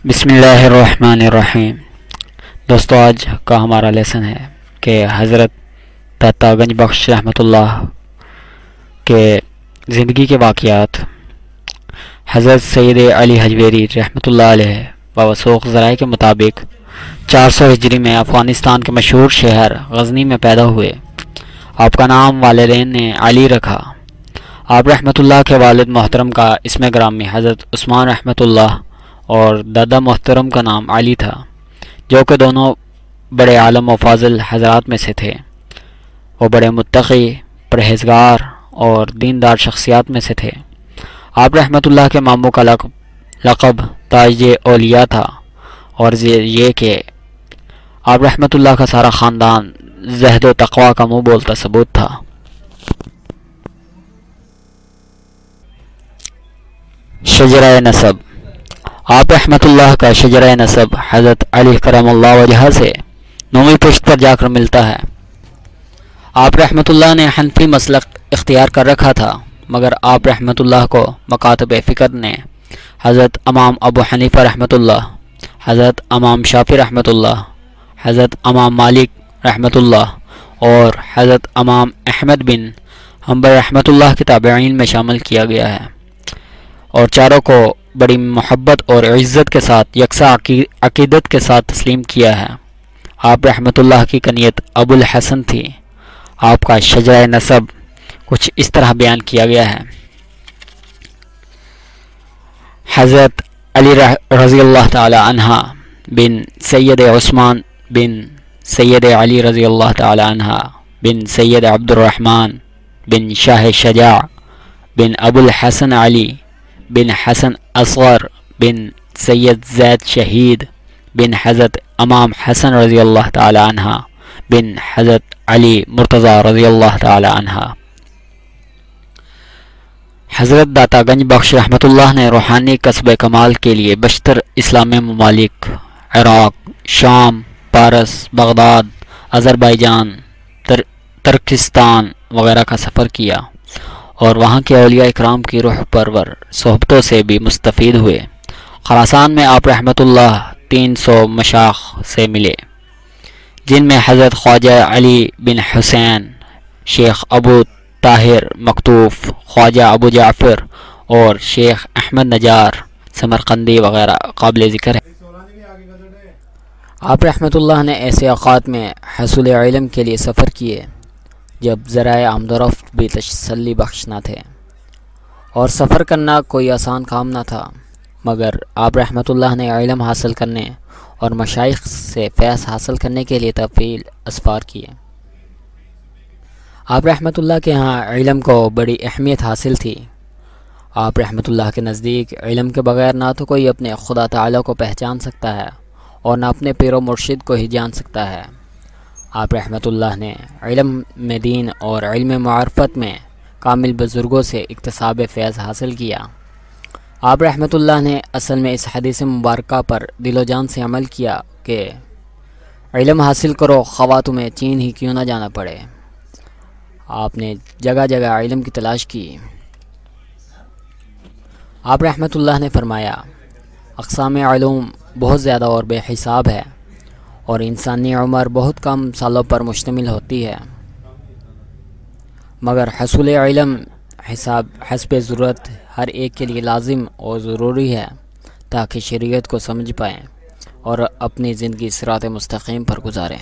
بسم اللہ الرحمن الرحیم۔ دوستو، آج کا ہمارا لیسن ہے کہ حضرت داتا گنج بخش رحمۃ اللہ کے زندگی کے واقعات۔ حضرت سید علی حجویری رحمۃ اللہ علیہ بوثوق ذرائع کے مطابق 400 ہجری میں افغانستان کے مشہور شہر غزنی میں پیدا ہوئے۔ آپ کا نام والدین نے علی رکھا۔ آپ رحمۃ اللہ کے والد محترم کا اسم گرامی حضرت عثمان رحمۃ اللہ اور دادا محترم کا نام علی تھا، جو کہ دونوں بڑے عالم و فاضل حضرات میں سے تھے۔ وہ بڑے متقی، پرہیزگار اور دیندار شخصیات میں سے تھے۔ آپ رحمۃ اللہ کے ماموں کا لقب تاج اولیاء تھا، اور یہ کہ آپ رحمۃ اللہ کا سارا خاندان زہد و تقوی کا منہ بولتا ثبوت تھا۔ شجرہ نسب۔ آپ رحمۃ اللہ کا شجرہ نسب حضرت علی کرم اللہ وجہہ سے 9ویں پشت پر جا کر ملتا ہے۔ آپ رحمۃ اللہ نے حنفی مسلک اختیار کر رکھا تھا، مگر آپ رحمۃ اللہ کو مکاتب فکر نے حضرت امام ابو حنیفہ رحمۃ اللہ، حضرت امام شافعی رحمۃ اللہ، حضرت امام مالک رحمۃ اللہ اور حضرت امام احمد بن حنبل رحمۃ اللہ کے تابعین میں شامل کیا گیا ہے، اور چاروں کو بڑی محبت اور عزت کے ساتھ یکساں عقیدت کے ساتھ تسلیم کیا ہے۔ آپ رحمۃ اللہ کی کنیت ابو الحسن تھی۔ آپ کا شجرہ نسب کچھ اس طرح بیان کیا گیا ہے۔ حضرت علی رضی اللہ تعالی عنہ بن سید عثمان بن سید علی رضی اللہ تعالی عنہ بن سید عبد الرحمن بن شاہ شجاع بن ابو الحسن علی بن حسن اصغر بن سید زید شہید بن حضرت امام حسن رضی اللہ تعالی عنہ بن حضرت علی مرتضی رضی اللہ تعالی عنہ۔ حضرت داتا گنج بخش رحمۃ اللہ نے روحانی کسب کمال کے لیے بیشتر اسلامی ممالک، عراق، شام، پارس، بغداد، آذربائیجان، ترکستان وغیرہ کا سفر کیا، اور وہاں کے اولیاء اکرام کی روح پرور صحبتوں سے بھی مستفید ہوئے۔ خراسان میں آپ رحمۃ اللہ 300 مشاخ سے ملے، جن میں حضرت خواجہ علی بن حسین، شیخ ابو طاہر مکتوف، خواجہ ابو جعفر اور شیخ احمد نجار سمرقندی وغیرہ قابل ذکر ہے۔ آپ رحمۃ اللہ نے ایسے اوقات میں حصول علم کے لیے سفر کیے جب ذرائع آمد و رفت بھی تسلی بخش نہ تھے، اور سفر کرنا کوئی آسان کام نہ تھا، مگر آپ رحمۃ اللہ نے علم حاصل کرنے اور مشائخ سے فیض حاصل کرنے کے لیے طویل اسفار کیے۔ آپ رحمۃ اللہ کے ہاں علم کو بڑی اہمیت حاصل تھی۔ آپ رحمۃ اللہ کے نزدیک علم کے بغیر نہ تو کوئی اپنے خدا تعالیٰ کو پہچان سکتا ہے، اور نہ اپنے پیر و مرشد کو ہی جان سکتا ہے۔ آپ رحمۃ اللہ نے علم میں دین اور علم معرفت میں کامل بزرگوں سے اکتساب فیض حاصل کیا۔ آپ رحمۃ اللہ نے اصل میں اس حدیث مبارکہ پر دل و جان سے عمل کیا کہ علم حاصل کرو، خواہ تمہیں چین ہی کیوں نہ جانا پڑے۔ آپ نے جگہ جگہ علم کی تلاش کی۔ آپ رحمۃ اللہ نے فرمایا، اقسام علوم بہت زیادہ اور بے حساب ہے، اور انسانی عمر بہت کم سالوں پر مشتمل ہوتی ہے، مگر حصول علم حسب ضرورت ہر ایک کے لیے لازم اور ضروری ہے، تاکہ شریعت کو سمجھ پائیں اور اپنی زندگی صراط مستقیم پر گزاریں۔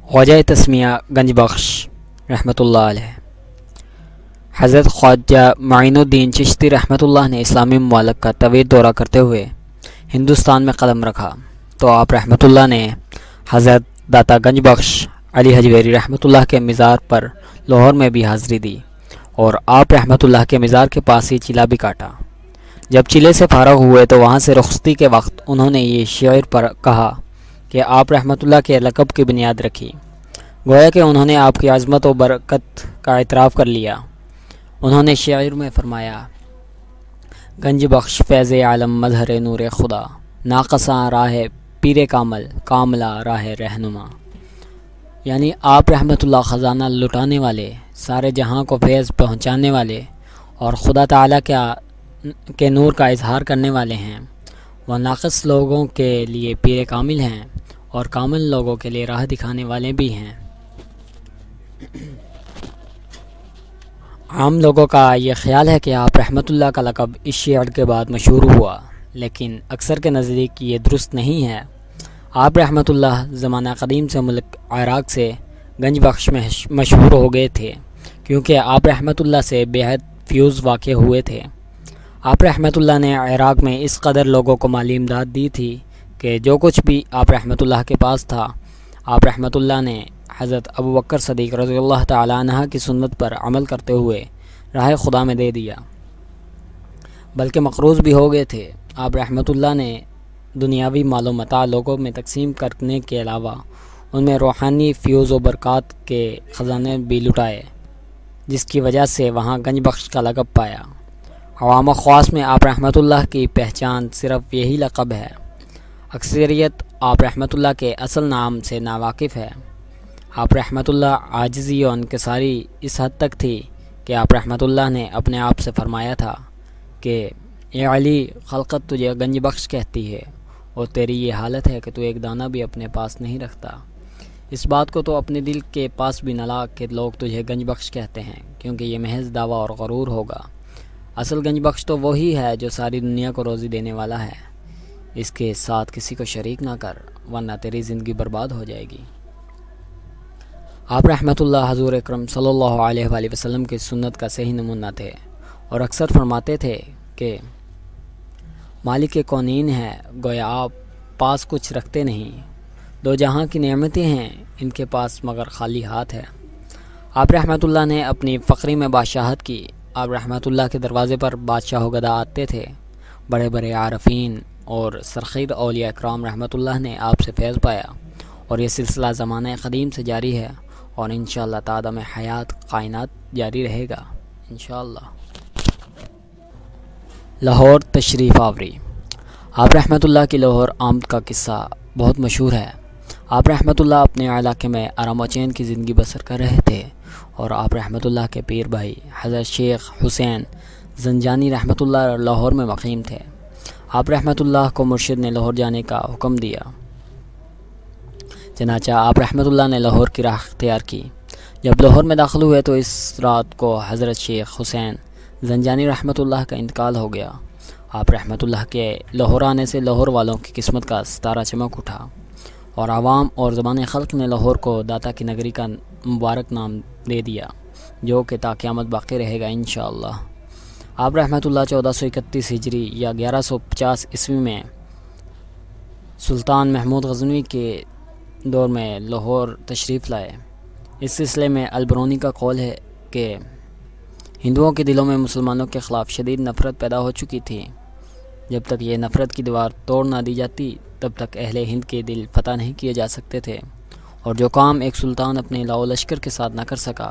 خواجہ تسمیہ گنج بخش رحمۃ اللہ علیہ۔ حضرت خواجہ معین الدین چشتی رحمۃ اللہ نے اسلامی ممالک کا طویل دورہ کرتے ہوئے ہندوستان میں قدم رکھا، تو آپ رحمۃ اللہ نے حضرت داتا گنج بخش علی حجویری رحمۃ اللہ کے مزار پر لاہور میں بھی حاضری دی، اور آپ رحمۃ اللہ کے مزار کے پاس ہی چیلا بھی کاٹا۔ جب چیلے سے فارغ ہوئے تو وہاں سے رخصتی کے وقت انہوں نے یہ شعر پر کہا کہ آپ رحمۃ اللہ کے لقب کی بنیاد رکھی، گویا کہ انہوں نے آپ کی عظمت و برکت کا اعتراف کر لیا۔ انہوں نے شعر میں فرمایا، گنج بخش فیض عالم مظہر نور خدا، ناقصاں راہ پیر کامل کاملہ راہ رہنما۔ یعنی آپ رحمۃ اللہ خزانہ لٹانے والے، سارے جہاں کو فیض پہنچانے والے اور خدا تعالیٰ کے نور کا اظہار کرنے والے ہیں۔ وہ ناقص لوگوں کے لیے پیر کامل ہیں اور کامل لوگوں کے لیے راہ دکھانے والے بھی ہیں۔ عام لوگوں کا یہ خیال ہے کہ آپ رحمۃ اللہ کا لقب اس شعر کے بعد مشہور ہوا، لیکن اکثر کے نزدیک یہ درست نہیں ہے۔ آپ رحمۃ اللہ زمانہ قدیم سے ملک عراق سے گنج بخش میں مشہور ہو گئے تھے، کیونکہ آپ رحمۃ اللہ سے بے حد فیوز واقع ہوئے تھے۔ آپ رحمۃ اللہ نے عراق میں اس قدر لوگوں کو مالی امداد دی تھی کہ جو کچھ بھی آپ رحمۃ اللہ کے پاس تھا، آپ رحمۃ اللہ نے حضرت ابو بکر صدیق رضی اللہ تعالیٰ عنہ کی سنت پر عمل کرتے ہوئے راہ خدا میں دے دیا، بلکہ مقروض بھی ہو گئے تھے۔ آپ رحمۃ اللہ نے دنیاوی مال و متاع لوگوں میں تقسیم کرنے کے علاوہ ان میں روحانی فیوز و برکات کے خزانے بھی لٹائے، جس کی وجہ سے وہاں گنج بخش کا لقب پایا۔ عوام و خواص میں آپ رحمۃ اللہ کی پہچان صرف یہی لقب ہے۔ اکثریت آپ رحمۃ اللہ کے اصل نام سے ناواقف ہے۔ آپ رحمۃ اللہ عاجزی و انکساری اس حد تک تھی کہ آپ رحمۃ اللہ نے اپنے آپ سے فرمایا تھا کہ اے علی، خلقت تجھے گنج بخش کہتی ہے اور تیری یہ حالت ہے کہ تو ایک دانہ بھی اپنے پاس نہیں رکھتا۔ اس بات کو تو اپنے دل کے پاس بھی نہ لا کہ لوگ تجھے گنج بخش کہتے ہیں، کیونکہ یہ محض دعویٰ اور غرور ہوگا۔ اصل گنج بخش تو وہی ہے جو ساری دنیا کو روزی دینے والا ہے۔ اس کے ساتھ کسی کو شریک نہ کر، ورنہ تیری زندگی برباد ہو جائے گی۔ آپ رحمۃ اللہ حضور اکرم صلی اللہ علیہ وآلہ وسلم کی سنت کا صحیح نمونہ تھے، اور اکثر فرماتے تھے کہ مالک کونین ہے، گویا آپ پاس کچھ رکھتے نہیں، دو جہاں کی نعمتیں ہیں ان کے پاس مگر خالی ہاتھ ہے۔ آپ رحمۃ اللہ نے اپنی فقری میں بادشاہت کی۔ آپ رحمۃ اللہ کے دروازے پر بادشاہ و گدا آتے تھے۔ بڑے بڑے عارفین اور سرخیر اولیاء اکرام رحمۃ اللہ نے آپ سے فیض پایا، اور یہ سلسلہ زمانہ قدیم سے جاری ہے، اور انشاءاللہ تعالیٰ میں حیات کائنات جاری رہے گا انشاءاللہ۔ لاہور تشریف آوری۔ آپ رحمۃ اللہ کی لاہور آمد کا قصہ بہت مشہور ہے۔ آپ رحمۃ اللہ اپنے علاقے میں آرام و چین کی زندگی بسر کر رہے تھے، اور آپ رحمۃ اللہ کے پیر بھائی حضرت شیخ حسین زنجانی رحمۃ اللہ لاہور میں مقیم تھے۔ آپ رحمۃ اللہ کو مرشد نے لاہور جانے کا حکم دیا، چنانچہ آپ رحمۃ اللہ نے لاہور کی راہ اختیار کی۔ جب لاہور میں داخل ہوئے تو اس رات کو حضرت شیخ حسین زنجانی رحمۃ اللہ کا انتقال ہو گیا۔ آپ رحمۃ اللہ کے لاہور آنے سے لاہور والوں کی قسمت کا ستارہ چمک اٹھا، اور عوام اور زبان خلق نے لاہور کو داتا کی نگری کا مبارک نام دے دیا، جو کہ تا قیامت باقی رہے گا انشاءاللہ۔ آپ رحمۃ اللہ 1431 ہجری یا 1150 عیسوی میں سلطان محمود غزنوی کے دور میں لاہور تشریف لائے۔ اس سلسلے میں البرونی کا قول ہے کہ ہندوؤں کے دلوں میں مسلمانوں کے خلاف شدید نفرت پیدا ہو چکی تھی۔ جب تک یہ نفرت کی دیوار توڑ نہ دی جاتی، تب تک اہل ہند کے دل فتح نہیں کیے جا سکتے تھے، اور جو کام ایک سلطان اپنے لاؤ لشکر کے ساتھ نہ کر سکا،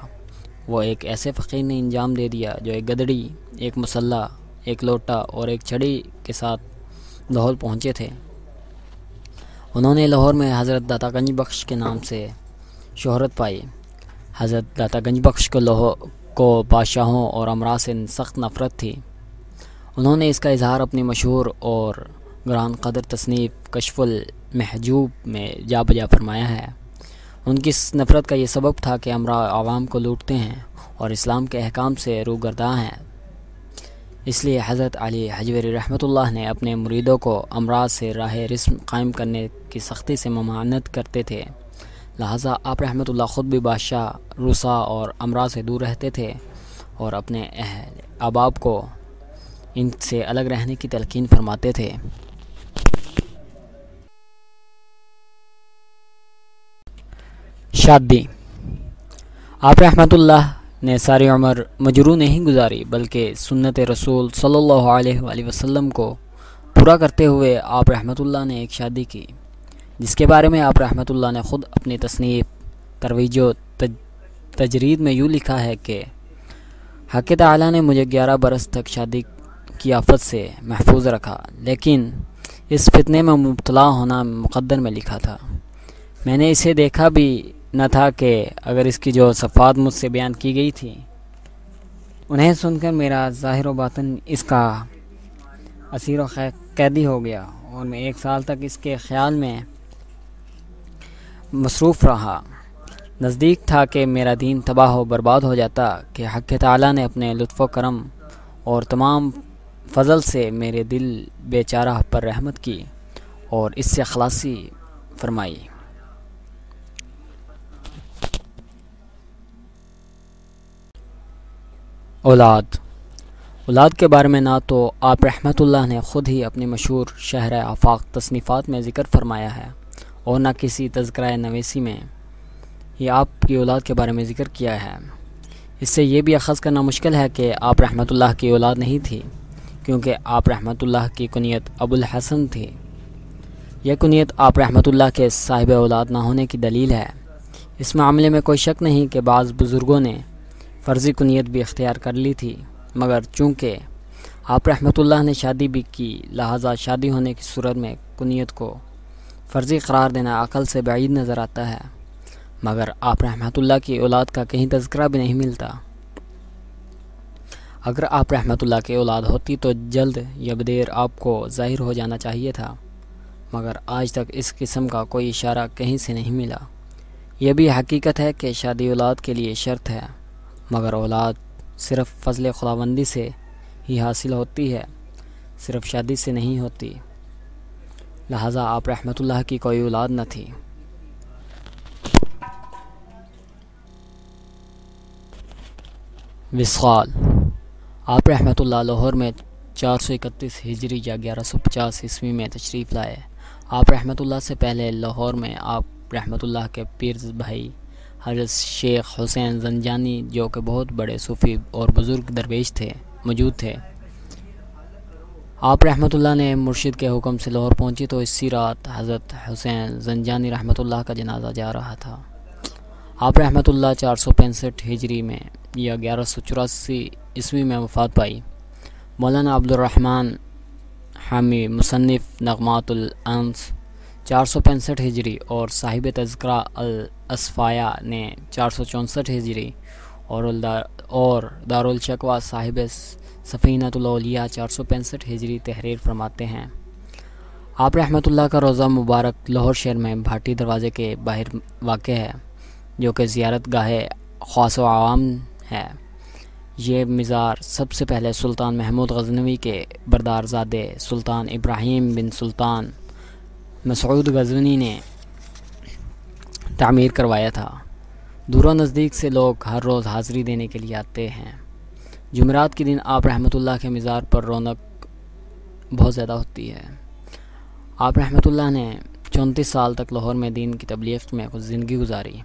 وہ ایک ایسے فقیر نے انجام دے دیا جو ایک گدڑی، ایک مسلح، ایک لوٹا اور ایک چھڑی کے ساتھ لاہور پہنچے تھے۔ انہوں نے لاہور میں حضرت داتا گنج بخش کے نام سے شہرت پائی۔ حضرت داتا گنج بخش کو بادشاہوں اور امراء سے سخت نفرت تھی۔ انہوں نے اس کا اظہار اپنی مشہور اور گران قدر تصنیف کشف المحجوب میں جا بجا فرمایا ہے۔ ان کی اس نفرت کا یہ سبب تھا کہ امراء عوام کو لوٹتے ہیں اور اسلام کے احکام سے روگرداں ہیں۔ اس لیے حضرت علی حجویری رحمۃ اللہ نے اپنے مریدوں کو امراء سے راہ رسم قائم کرنے کی سختی سے ممانعت کرتے تھے، لہٰذا آپ رحمۃ اللہ خود بھی بادشاہ، رؤسا اور امراء سے دور رہتے تھے، اور اپنے اہل احباب کو ان سے الگ رہنے کی تلقین فرماتے تھے۔ شادی۔ آپ رحمۃ اللہ نے ساری عمر مجروح نہیں گزاری، بلکہ سنت رسول صلی اللہ علیہ وآلہ وسلم کو پورا کرتے ہوئے آپ رحمۃ اللہ نے ایک شادی کی، جس کے بارے میں آپ رحمۃ اللہ نے خود اپنی تصنیف ترویج و تجرید میں یوں لکھا ہے کہ حق تعالیٰ نے مجھے 11 برس تک شادی کی آفت سے محفوظ رکھا، لیکن اس فتنے میں مبتلا ہونا مقدر میں لکھا تھا۔ میں نے اسے دیکھا بھی نہ تھا کہ اگر اس کی جو صفات مجھ سے بیان کی گئی تھی انہیں سن کر میرا ظاہر و باطن اس کا اسیر و قیدی ہو گیا اور میں 1 سال تک اس کے خیال میں مصروف رہا۔ نزدیک تھا کہ میرا دین تباہ و برباد ہو جاتا کہ حق تعالیٰ نے اپنے لطف و کرم اور تمام فضل سے میرے دل بیچارہ پر رحمت کی اور اس سے خلاصی فرمائی۔ اولاد کے بارے میں نہ تو آپ رحمۃ اللہ نے خود ہی اپنی مشہور شہر آفاق تصنیفات میں ذکر فرمایا ہے اور نہ کسی تذکرہ نویسی میں یہ آپ کی اولاد کے بارے میں ذکر کیا ہے۔ اس سے یہ بھی اخذ کرنا مشکل ہے کہ آپ رحمۃ اللہ کی اولاد نہیں تھی، کیونکہ آپ رحمۃ اللہ کی کنیت ابو الحسن تھی۔ یہ کنیت آپ رحمۃ اللہ کے صاحب اولاد نہ ہونے کی دلیل ہے۔ اس معاملے میں کوئی شک نہیں کہ بعض بزرگوں نے فرضی کنیت بھی اختیار کر لی تھی، مگر چونکہ آپ رحمۃ اللہ نے شادی بھی کی، لہٰذا شادی ہونے کی صورت میں کنیت کو فرضی قرار دینا عقل سے بعید نظر آتا ہے، مگر آپ رحمۃ اللہ کی اولاد کا کہیں تذکرہ بھی نہیں ملتا۔ اگر آپ رحمۃ اللہ کی اولاد ہوتی تو جلد یا بدیر آپ کو ظاہر ہو جانا چاہیے تھا، مگر آج تک اس قسم کا کوئی اشارہ کہیں سے نہیں ملا۔ یہ بھی حقیقت ہے کہ شادی اولاد کے لیے شرط ہے، مگر اولاد صرف فضل خداوندی سے ہی حاصل ہوتی ہے، صرف شادی سے نہیں ہوتی، لہٰذا آپ رحمۃ اللہ کی کوئی اولاد نہ تھی۔ وصال، آپ رحمۃ اللہ لاہور میں 431 ہجری یا 1150 عیسوی میں تشریف لائے۔ آپ رحمۃ اللہ سے پہلے لاہور میں آپ رحمۃ اللہ کے پیر بھائی حضرت شیخ حسین زنجانی، جو کہ بہت بڑے صوفی اور بزرگ درویش تھے، موجود تھے۔ آپ رحمۃ اللہ نے مرشد کے حکم سے لاہور پہنچی تو اسی رات حضرت حسین زنجانی رحمۃ اللہ کا جنازہ جا رہا تھا۔ آپ رحمۃ اللہ 465 ہجری میں یا 1184 عیسوی میں وفات پائی۔ مولانا عبد الرحمن حامی مصنف نغمات الانس 465 ہجری اور صاحب تذکرہ الاصفیاء نے 464 ہجری اور دارالشکوہ صاحب سفینۃ الاولیاء 465 ہجری تحریر فرماتے ہیں۔ آپ رحمۃ اللہ کا روضہ مبارک لاہور شہر میں بھاٹی دروازے کے باہر واقع ہے، جو کہ زیارت گاہ خاص و عوام ہے۔ یہ مزار سب سے پہلے سلطان محمود غزنوی کے بردار زادے سلطان ابراہیم بن سلطان مسعود غزنوی نے تعمیر کروایا تھا۔ دور و نزدیک سے لوگ ہر روز حاضری دینے کے لیے آتے ہیں۔ جمعرات کے دن آپ رحمۃ اللہ کے مزار پر رونق بہت زیادہ ہوتی ہے۔ آپ رحمۃ اللہ نے 34 سال تک لاہور میں دین کی تبلیغ میں کچھ زندگی گزاری۔